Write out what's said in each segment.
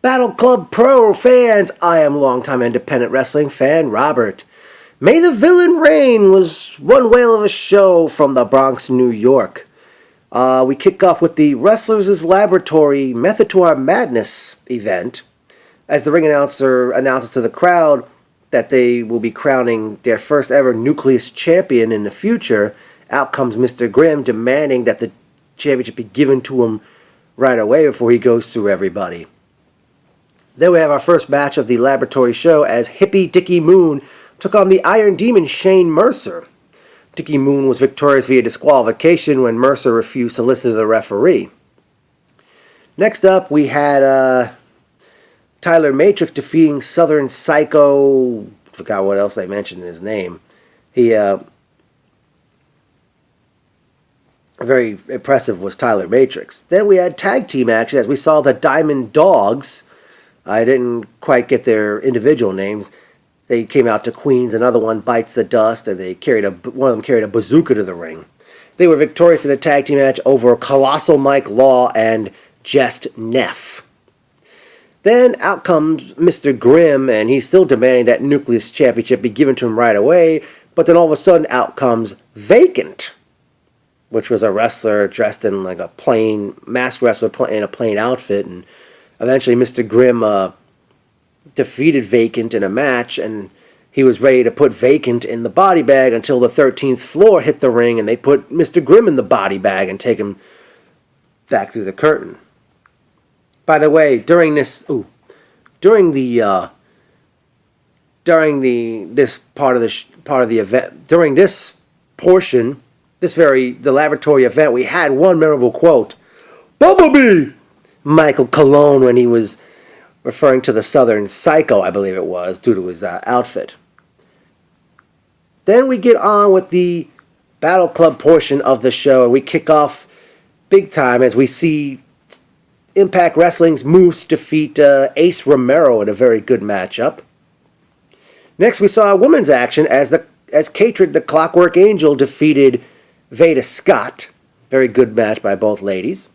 Battle Club Pro fans, I am longtime independent wrestling fan Robert. May the Villain reign was one whale of a show from the Bronx, New York. We kick off with the Wrestlers' Laboratory Method to Our Madness event, as the ring announcer announces to the crowd that they will be crowning their first ever Nucleus champion in the future. Out comes Mr. Grimm demanding that the championship be given to him right away before he goes through everybody. Then we have our first match of the laboratory show as Hippie Dickie Moon took on the Iron Demon Shane Mercer. Dickie Moon was victorious via disqualification when Mercer refused to listen to the referee. Next up, we had Tyler Matrix defeating Southern Psycho. Forgot what else they mentioned in his name. Very impressive was Tyler Matrix. Then we had tag team action as we saw the Diamond Dogs. I didn't quite get their individual names. They came out to Queens. Another one Bites the Dust, and one of them carried a bazooka to the ring. They were victorious in a tag team match over Colossal Mike Law and Jest Neff. Then out comes Mr. Grimm, and he's still demanding that Nucleus Championship be given to him right away. But then all of a sudden out comes Vacant, which was a wrestler dressed in like a plain masked wrestler in a plain outfit, and eventually Mr. Grimm defeated Vacant in a match, and he was ready to put Vacant in the body bag until the 13th floor hit the ring, and they put Mr. Grimm in the body bag and take him back through the curtain. By the way, during this part of the event, during this portion, the laboratory event, we had one memorable quote. Bumblebee! Michael Cologne, when he was referring to the Southern Psycho, I believe it was, due to his outfit. Then we get on with the Battle Club portion of the show, and we kick off big time as we see Impact Wrestling's Moose defeat Ace Romero in a very good matchup. Next, we saw a women's action as Katrin the Clockwork Angel defeated Veda Scott. Very good match by both ladies.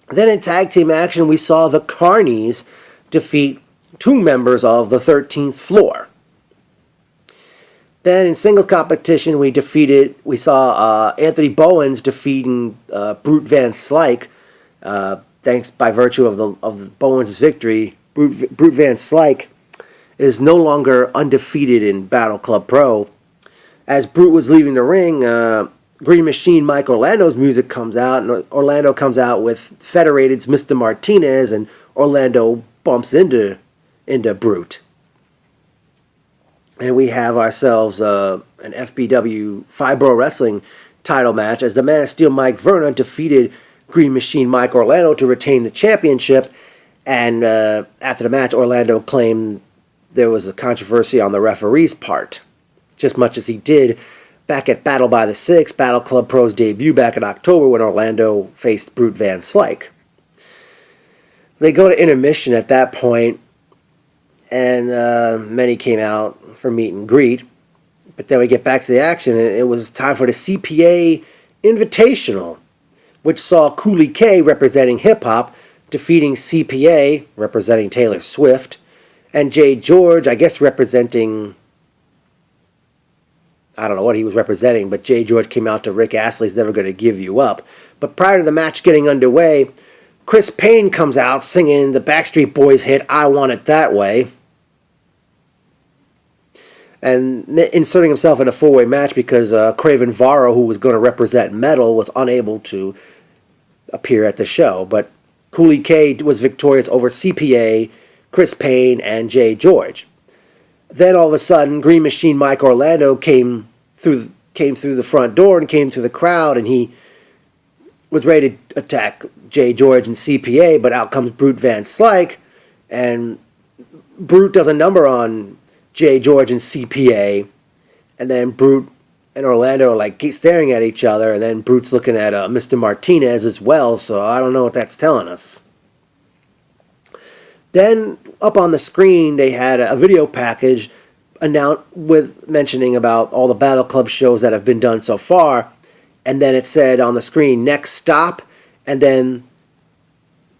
Then in tag team action, we saw the Carnies defeat two members of the 13th floor. Then in singles competition, we saw Anthony Bowens defeating Brute Van Slyke. Thanks by virtue of Bowens' victory, Brute Van Slyke is no longer undefeated in Battle Club Pro. As Brute was leaving the ring, Green Machine Mike Orlando's music comes out, and Orlando comes out with Federated's Mr. Martinez, and Orlando bumps into Brute. And we have ourselves an FBW Fibro Wrestling title match as the Man of Steel Mike Verna defeated Green Machine Mike Orlando to retain the championship. And after the match, Orlando claimed there was a controversy on the referee's part, just much as he did back at Battle by the Six, Battle Club Pro's debut back in October when Orlando faced Brute Van Slyke. They go to intermission at that point, and many came out for meet and greet. But then we get back to the action, and it was time for the CPA Invitational, which saw Cooley K, representing hip-hop, defeating CPA, representing Taylor Swift, and Jay George, I guess representing... I don't know what he was representing, but Jay George came out to Rick Astley's Never Gonna Give You Up. But prior to the match getting underway, Chris Payne comes out singing the Backstreet Boys hit I Want It That Way, and inserting himself in a four-way match because Craven Varro, who was going to represent Metal, was unable to appear at the show. But Cooley K was victorious over CPA, Chris Payne, and Jay George. Then all of a sudden, Green Machine Mike Orlando came through the front door and came through the crowd, and he was ready to attack Jay George and CPA, but out comes Brute Van Slyke, and Brute does a number on Jay George and CPA, and then Brute and Orlando are like staring at each other, and then Brute's looking at Mr. Martinez as well, so I don't know what that's telling us. Then up on the screen, they had a video package mentioning about all the Battle Club shows that have been done so far, and then it said on the screen, next stop, and then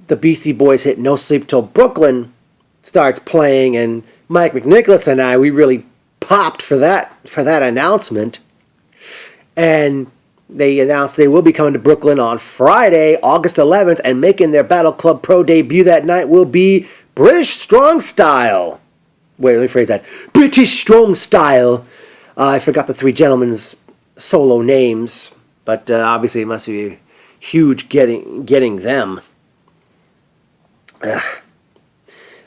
the Beastie Boys hit No Sleep Till Brooklyn starts playing, and Mike McNicholas and I, we really popped for that announcement. And they announced they will be coming to Brooklyn on Friday, August 11th, and making their Battle Club Pro debut that night will be British Strong Style. Wait, let me phrase that. British Strong Style. I forgot the three gentlemen's solo names, but obviously it must be huge getting them.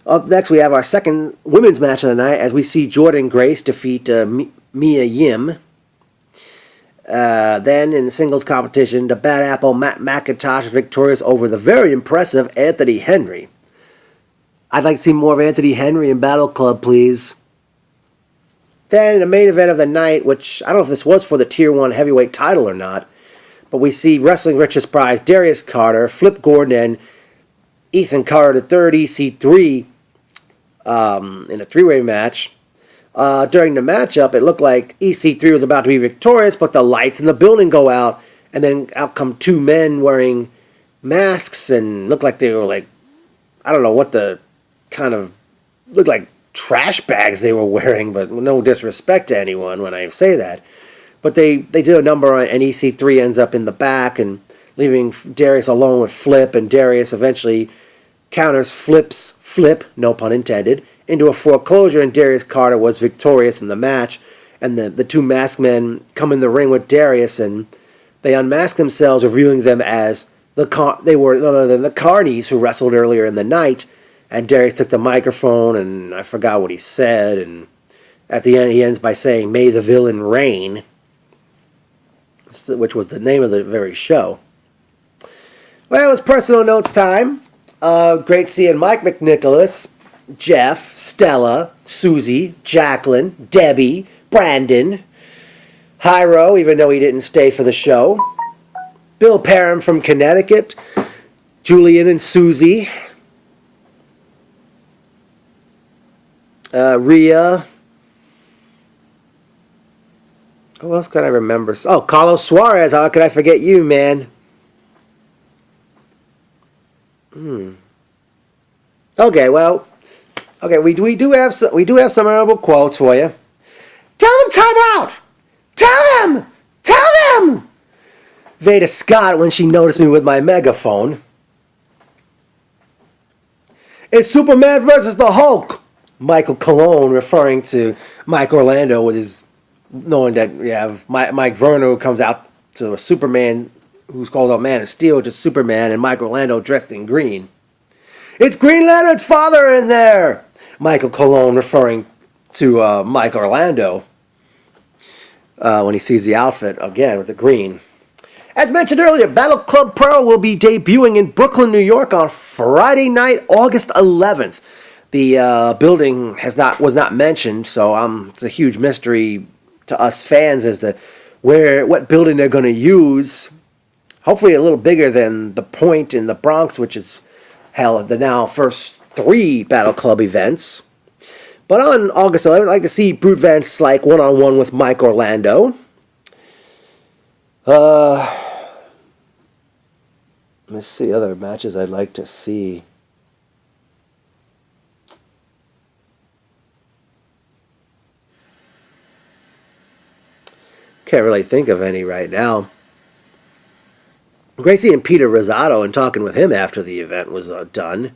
Up next, we have our second women's match of the night as we see Jordan Grace defeat Mia Yim. Then in the singles competition, the Bad Apple Matt McIntosh is victorious over the very impressive Anthony Henry. I'd like to see more of Anthony Henry in Battle Club, please. Then in the main event of the night, which I don't know if this was for the Tier 1 heavyweight title or not, but we see Wrestling Richest Prize, Darius Carter, Flip Gordon, and Ethan Carter III, EC3, in a three-way match. During the matchup, it looked like EC3 was about to be victorious, but the lights in the building go out, and then out come two men wearing masks and looked like they were like, I don't know what the kind of, looked like trash bags they were wearing, but no disrespect to anyone when I say that. But they do a number on, and EC3 ends up in the back and leaving Darius alone with Flip, and Darius eventually counters Flip's flip, no pun intended, into a foreclosure, and Darius Carter was victorious in the match. And the two masked men come in the ring with Darius, and they unmask themselves, revealing them as they were none other than the Carnies who wrestled earlier in the night. And Darius took the microphone, and I forgot what he said, and at the end he ends by saying, "May the villain reign," which was the name of the very show. Well, it was personal notes time. Great seeing Mike McNicholas, Jeff, Stella, Susie, Jacqueline, Debbie, Brandon, Hyro, even though he didn't stay for the show, Bill Parham from Connecticut, Julian and Susie, Rhea. Who else could I remember? Oh, Carlos Suarez. How could I forget you, man? Okay, well, we do have some memorable quotes for you. Tell them time out. Tell them. Veda Scott when she noticed me with my megaphone. It's Superman versus the Hulk. Michael Colon referring to Mike Orlando with his, knowing that you have Mike Verner who comes out to a Superman who's called out Man of Steel, just Superman, and Mike Orlando dressed in green. It's Green Lantern's father in there! Michael Colon referring to Mike Orlando when he sees the outfit again with the green. As mentioned earlier, Battle Club Pro will be debuting in Brooklyn, New York on Friday night, August 11th. The building was not mentioned, so it's a huge mystery to us fans as to what building they're going to use. Hopefully a little bigger than the Point in the Bronx, which is held the now first 3 Battle Club events. But on August 11th, I'd like to see Brute Van Slyke one-on-one with Mike Orlando. Let's see other matches I'd like to see. Can't really think of any right now. Great seeing Peter Rosado and talking with him after the event was done.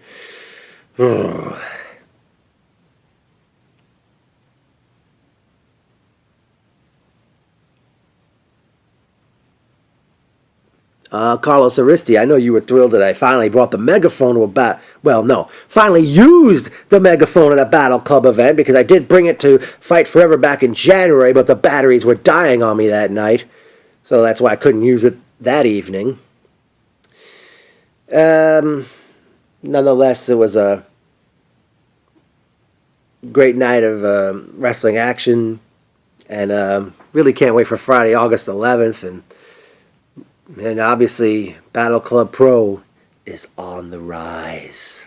Carlos Aristi, I know you were thrilled that I finally brought the megaphone to finally used the megaphone at a Battle Club event, because I did bring it to Fight Forever back in January, but the batteries were dying on me that night, so that's why I couldn't use it that evening. Nonetheless, it was a great night of wrestling action, and really can't wait for Friday, August 11th, and obviously Battle Club Pro is on the rise.